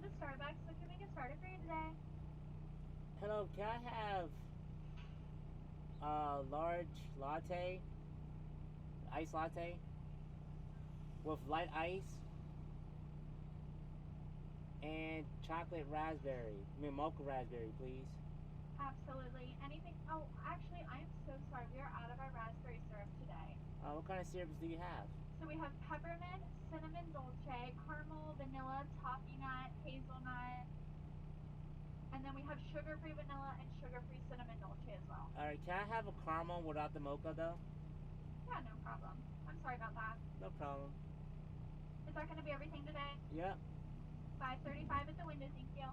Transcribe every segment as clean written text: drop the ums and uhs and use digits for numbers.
to Starbucks. What can we get started for you today? Hello, can I have a large latte, iced latte, with light ice and chocolate raspberry? I mean, mocha raspberry, please. Absolutely. Anything? Oh, actually, I am so sorry. We are out of our raspberry syrup today. What kind of syrups do you have? So we have peppermint, cinnamon dolce, caramel, vanilla, toffee nut, hazelnut, and then we have sugar-free vanilla and sugar-free cinnamon dolce as well. Alright, can I have a caramel without the mocha, though? Yeah, no problem. I'm sorry about that. No problem. Is that going to be everything today? Yep, 5:35 at the window. Thank you.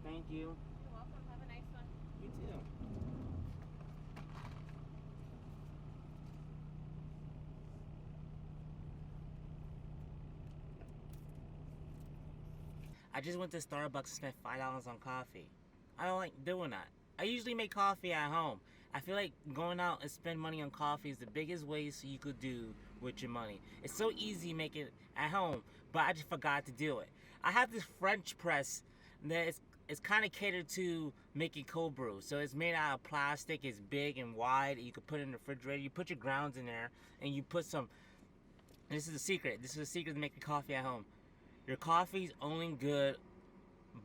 thank you. You're welcome. Have a nice one. You too. I just went to Starbucks and spent $5 on coffee. I don't like doing that. I usually make coffee at home. I feel like going out and spend money on coffee is the biggest waste you could do with your money. It's so easy to make it at home, but I just forgot to do it. I have this French press that it's kind of catered to making cold brew. So it's made out of plastic. It's big and wide. You could put it in the refrigerator. You put your grounds in there, and you put some. This is a secret. This is a secret to making coffee at home. Your coffee's only good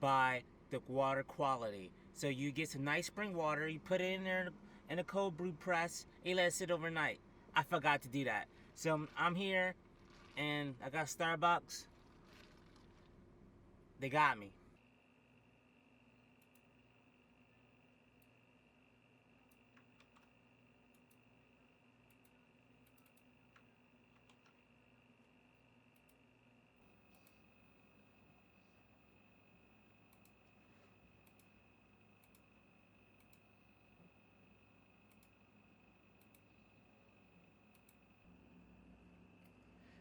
by the water quality. So you get some nice spring water, you put it in there in a cold brew press, and you let it sit overnight. I forgot to do that. So I'm here and I got Starbucks. They got me.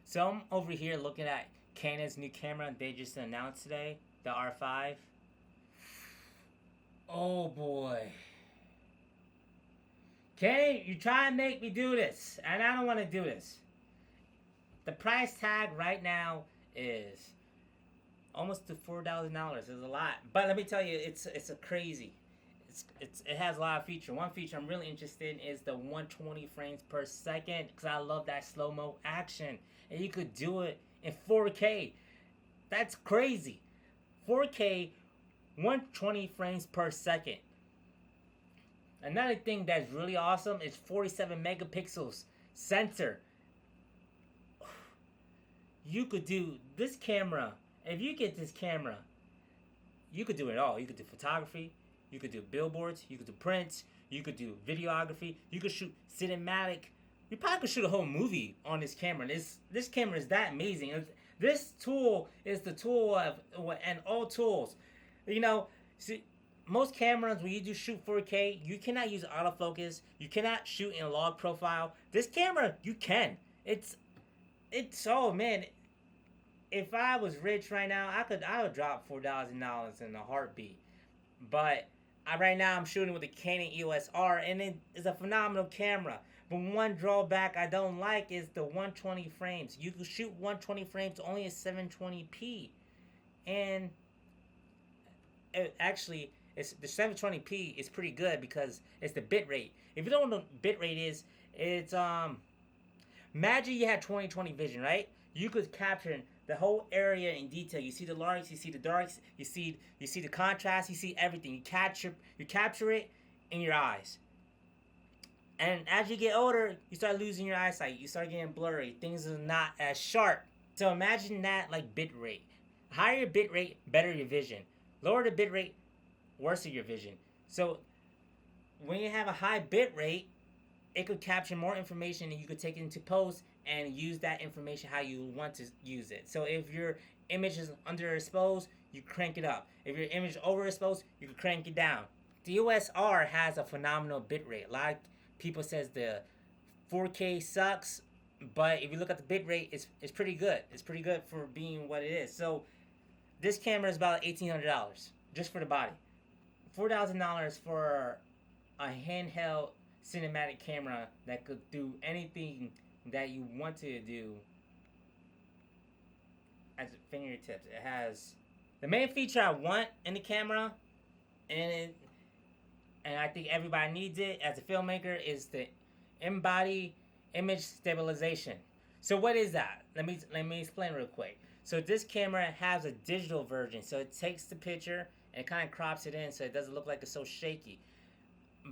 So I'm over here looking at Canon's new camera they just announced today, the R5. Oh boy. Canon, you try and make me do this, and I don't want to do this. The price tag right now is almost to $4,000. It's a lot, but let me tell you, it's a crazy. It has a lot of features. One feature I'm really interested in is the 120 frames per second because I love that slow mo action, and you could do it in 4K. That's crazy. 4K, 120 frames per second. Another thing that's really awesome is 47 megapixels sensor. You could do this camera. If you get this camera, you could do it all. You could do photography, you could do billboards, you could do prints, you could do videography, you could shoot cinematic. You probably could shoot a whole movie on this camera. This camera is that amazing. This tool is the tool of and all tools. You know, see, most cameras when you do shoot 4K, you cannot use autofocus. You cannot shoot in log profile. This camera, you can. It's oh man, if I was rich right now, I would drop $4,000 in a heartbeat. But right now I'm shooting with the Canon EOS R, and it is a phenomenal camera. But one drawback I don't like is the 120 frames. You can shoot 120 frames only at 720p, and it's the 720p is pretty good because it's the bit rate. If you don't know what bit rate is, it's imagine you had 20/20 vision, right? You could capture the whole area in detail. You see the lights, you see the darks, you see the contrast, you see everything. You capture it in your eyes. And as you get older, you start losing your eyesight. You start getting blurry. Things are not as sharp. So imagine that like bit rate. Higher bit rate, better your vision. Lower the bit rate, worse your vision. So when you have a high bit rate, it could capture more information and you could take it into post and use that information how you want to use it. So if your image is underexposed, you crank it up. If your image is overexposed, you can crank it down. The EOS R has a phenomenal bitrate. A lot of people says the 4K sucks, but if you look at the bitrate, it's pretty good. It's pretty good for being what it is. So this camera is about $1,800 just for the body. $4,000 for a handheld cinematic camera that could do anything that you want to do. as fingertips. It has the main feature I want in the camera, and I think everybody needs it as a filmmaker, is the in-body image stabilization. So what is that? Let me explain real quick. So this camera has a digital version, so it takes the picture and kind of crops it in so it doesn't look like it's so shaky.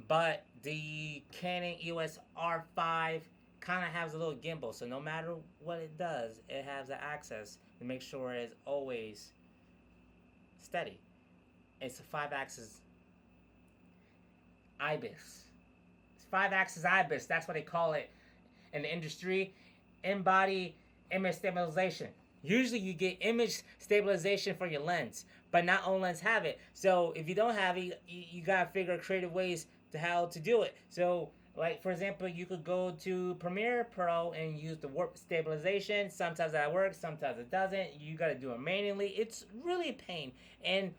But the Canon EOS R5 kind of has a little gimbal, so no matter what it does, it has the access to make sure it's always steady. It's a 5-axis IBIS. It's 5-axis IBIS. That's what they call it in the industry. In-body image stabilization. Usually you get image stabilization for your lens, but not all lenses have it. So if you don't have it, you gotta figure out creative ways to how to do it. So like for example, you could go to Premiere Pro and use the warp stabilization. Sometimes that works, sometimes it doesn't. You gotta do it manually. It's really a pain, and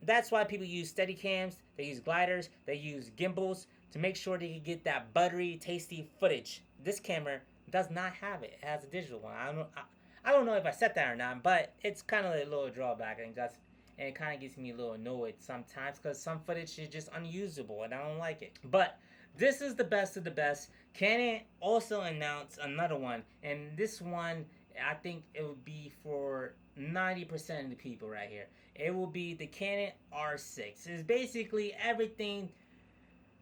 that's why people use Steadicams, they use gliders, they use gimbals to make sure they can get that buttery, tasty footage. This camera does not have it. It has a digital one. I don't know if I said that or not, but it's kind of a little drawback, and it kind of gets me a little annoyed sometimes because some footage is just unusable and I don't like it. But this is the best of the best. Canon also announced another one, and this one I think it would be for 90% of the people right here. It will be the Canon R6. It's basically everything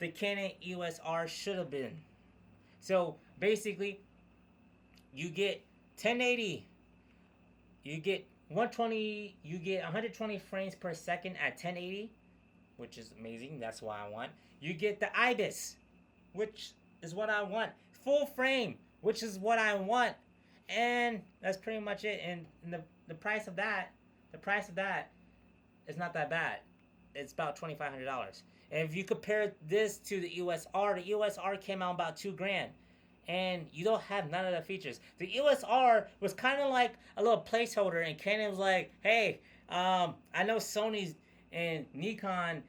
the Canon EOS R should have been. So basically, you get 1080, you get 120, you get 120 frames per second at 1080, which is amazing. That's what I want. You get the IBIS, which is what I want. Full frame, which is what I want. And that's pretty much it. And the price of that is not that bad. It's about $2,500. And if you compare this to the EOS R, the EOS R came out about $2,000. And you don't have none of the features. The EOS R was kind of like a little placeholder, and Canon was like, hey, I know Sony's and Nikon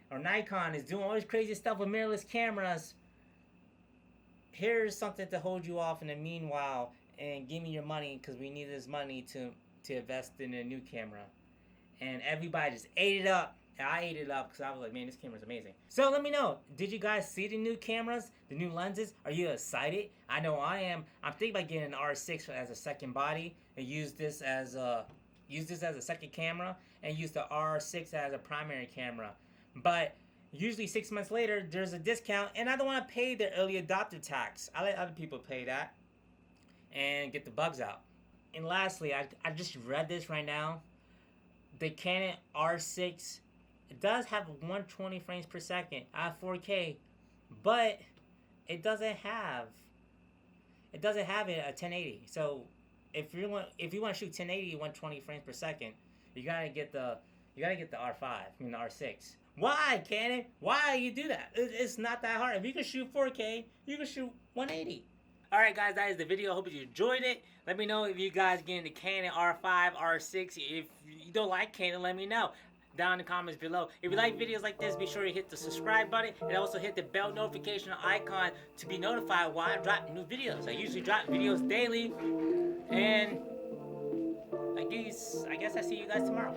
is doing all this crazy stuff with mirrorless cameras. Here's something to hold you off in the meanwhile, and give me your money because we need this money to invest in a new camera. And everybody just ate it up. And I ate it up because I was like, man, this camera's amazing. So let me know, did you guys see the new cameras, the new lenses? Are you excited? I know I am. I'm thinking about getting an R6 as a second body and use this as a second camera and use the R6 as a primary camera. But usually 6 months later, there's a discount, and I don't want to pay the early adopter tax. I let other people pay that and get the bugs out. And lastly, I just read this right now. The Canon R6, it does have 120 frames per second at 4K, but it doesn't have it at 1080. So if you want to shoot 1080 120 frames per second, you gotta get the R5, I mean the R6. Why, Canon? Why you do that? It's not that hard. If you can shoot 4K, you can shoot 180. Alright guys, that is the video. I hope you enjoyed it. Let me know if you guys get into Canon R5, R6. If you don't like Canon, let me know down in the comments below. If you like videos like this, be sure to hit the subscribe button and also hit the bell notification icon to be notified when I drop new videos. I usually drop videos daily, and I guess I see you guys tomorrow.